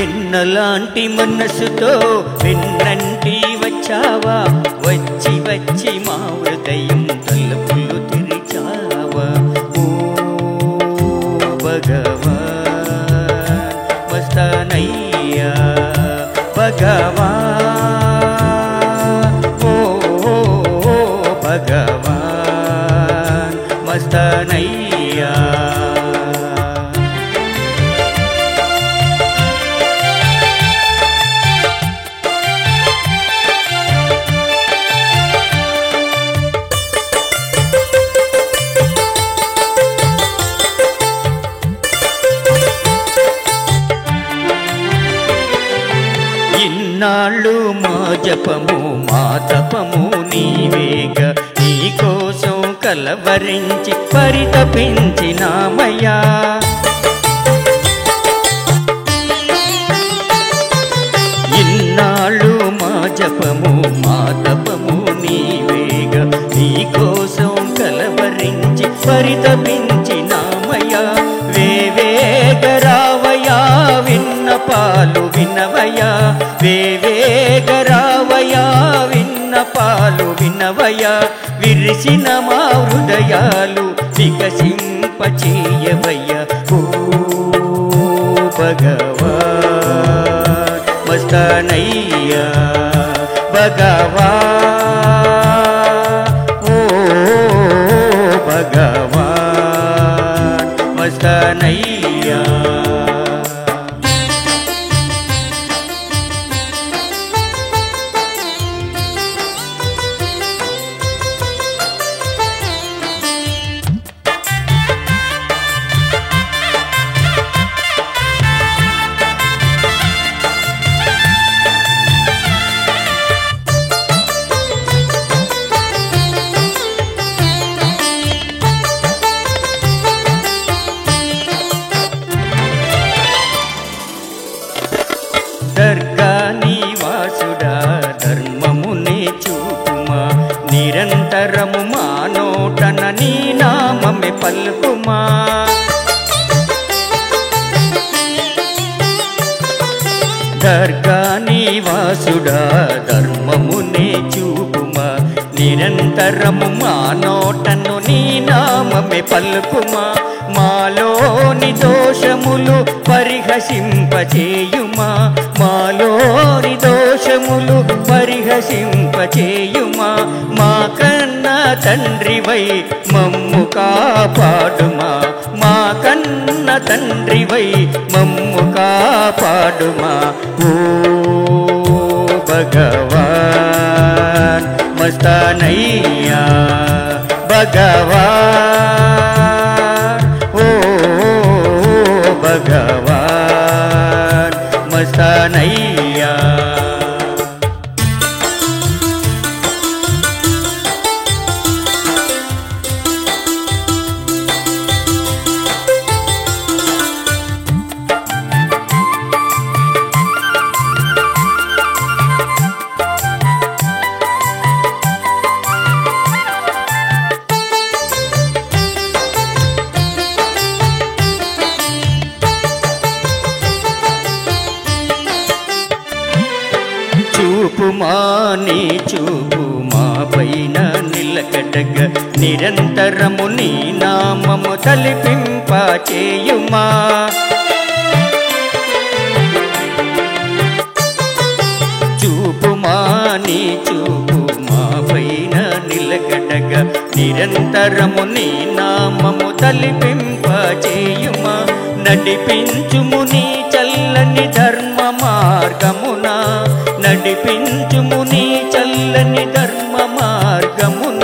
వెన్నలాంటి మనసుతో వెన్నంటి వచ్చావా, వచ్చి వచ్చి మా హృదయం తలుపులు తెరిచావా. ఓ భగవాన్ వస్తానయ్యా భగవాన్, ఓ భగవాన్ వస్తానయ్యా. ఇన్నాళ్ళు మా జపము మా తపము నీవేగ, నీకోసం కలవరించి పరితపించినామయ్యా. ఇన్నాళ్ళు మా జపము మా తపము నీవేగ, నీకోసం కలవరించి పరితపించినామయ్యా. వేవేగరావయ్యా విన్నపాలు వినవయ్యా, వేవేగరావయ్యా విన్నపాలు వినవయ్యా. విరిసిన మా హృదయాలు వికసింపచేయవయ్యా. ఓ భగవాన్ వస్తానయ్యా భగవాన్, ఓ భగవాన్ వస్తానయ్యా. దర్గా నివాసుడా ధర్మమునే చూపుమా, నిరంతరము మా నోటన నీ నామమే పలుకుమా. దర్గా నివాసుడా ధర్మమునే చూపుమా, నిరంతరము మా నోటను నీ నామమే పలుకుమా. మాలోని దోషములు పరిహసింపచేయుమా, మాలోని దోషములు పరిహసింపచేయుమా. మా కన్నా తండ్రివై మమ్ము కాపాడుమా, మా కన్న తండ్రివై మమ్ము కాపాడుమా. ఓ భగవాన్ వస్తానయ్యా భగవాన్, ఓ భగవాన్ వస్తానయ్యా. చూపుమా నీ చూపు మా పైన నిలకడగ, నిరంతరము నీ నామము తలిపింప చేయుమా. చూపుమా నీ చూపు మా పైన నిలకడగ, నిరంతరము నీ నామము తలిపింప చేయుమా. నడిపించుము నీ చల్లని ధర్మ మార్గమున, నడిపించుము నీ చల్లని ధర్మ మార్గమున.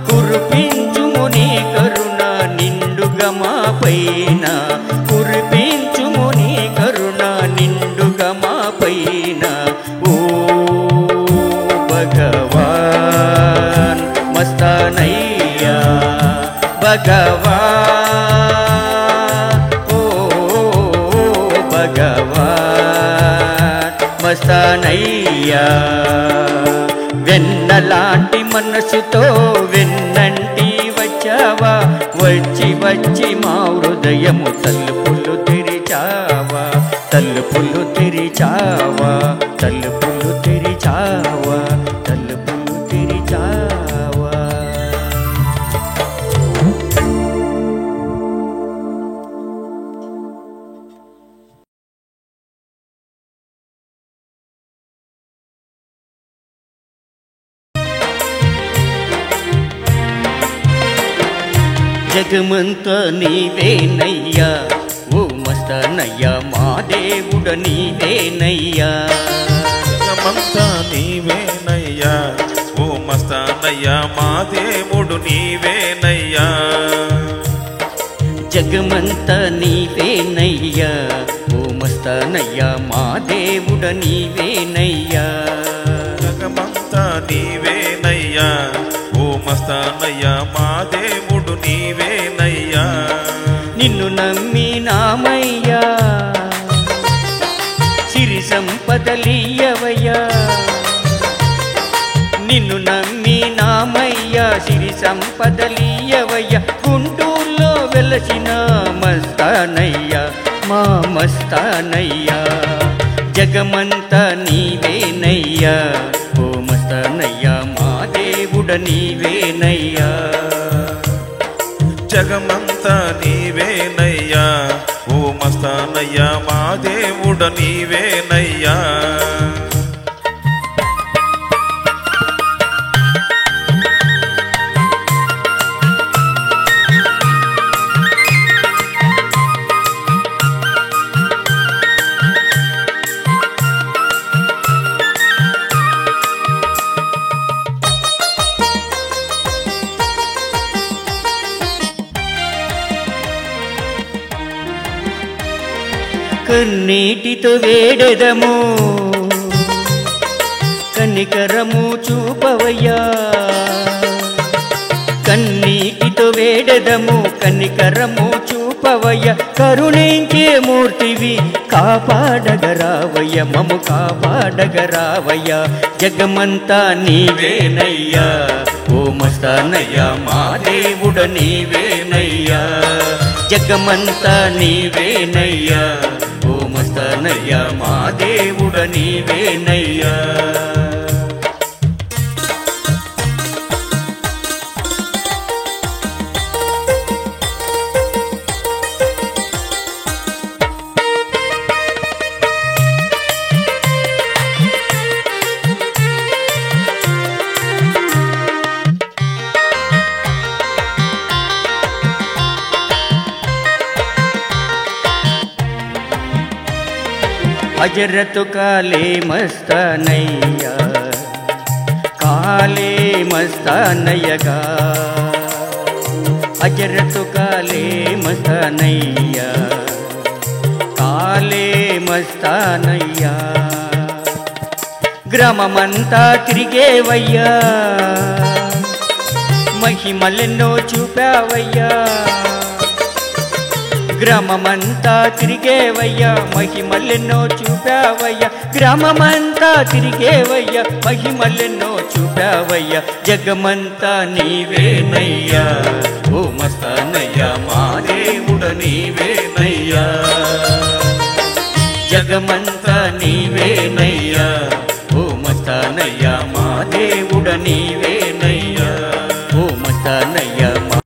కురిపించుము నీ కరుణ నిండుగా మా పైన, కురిపించుము నీ కరుణ నిండుగా మా పైన. ఓ భగవాన్ వస్తానయ్యా భగవాన్, ఓ భగవాన్ వస్తానయ్యా. వెన్నలాంటి మనసుతో వెన్నంటి వచ్చావా, వచ్చి వచ్చి మా హృదయము తలుపులు తెరిచావా. తలుపులు తెరిచావా తలుపులు తెరిచావా తలుపులు తెరిచావా. జగమంతా నీవేనయ్యా ఓ మస్తానయ్యా మా దేవుడ నీవేనయ్యా. జగమంతా నీవేనయ్యా ఓ మస్తానయ్యా మా దేవుడు నీవేనయ్యా. జగమంతా నీవేనయ్యా ఓ మస్తానయ్యా మా దేవుడ నీవేనయ్యా. జగమంతా నీవేనయ్యా ఓ మస్తానయ్యా మా దేవుడు నీవేనయ్యా. నిన్ను నమ్మినామయ్యా సిరి సంపదలీయవయ్యా. నిన్ను నమ్మినామయ్యా సిరి సంపదలీయవయ్యా. గుంటూరులో వెలసిన మస్తానయ్యా మా మస్తానయ్యా. జగమంతా నీవేనయ్యా ఓ మస్తానయ్యా మా దేవుడ నీవేనయ్యా. జగమంతా నీవేనయ్యా ఓ మస్తానయ్యా మా దేవుడు నీవేనయ్యా. కన్నీటితో వేడెదము కనికరము చూపవయ్యా. కన్నీటితో వేడెదము కనికరము చూపవయ్యా. కరుణించే మూర్తివి కాపాడగరావయ్య మము కాపాడగరావయ్యా. జగమంతా నీవేనయ్యా ఓ మస్తానయ్యా మా దేవుడ నీవేనయ్యా. జగమంతా నీవేనయ్యా ఓ మస్తానయ్యా మా దేవుడ నీవేనయ్యా. हजरत काले मस्तानैया काले मस्तानयगा. हजरत काले मस्तानैया काले मस्तानయ్యా. గ్రామమంతా తిరిగేవయ్యా మహిమలెన్నో చూపావయ్యా. గ్రామమంతా తిరిగేవయ్యా మహిమలెన్నో చూపావయ్యా. గ్రామమంతా తిరిగేవయ్యా మహిమలెన్నో చూపావయ్యా. జగమంతా నీవేనయ్యా ఓ మస్తానయ్యా మా దేవుడ నీవేనయ్యా. జగమంతా నీవేనయ్యా ఓ మస్తానయ్యా మా దేవుడ నీవే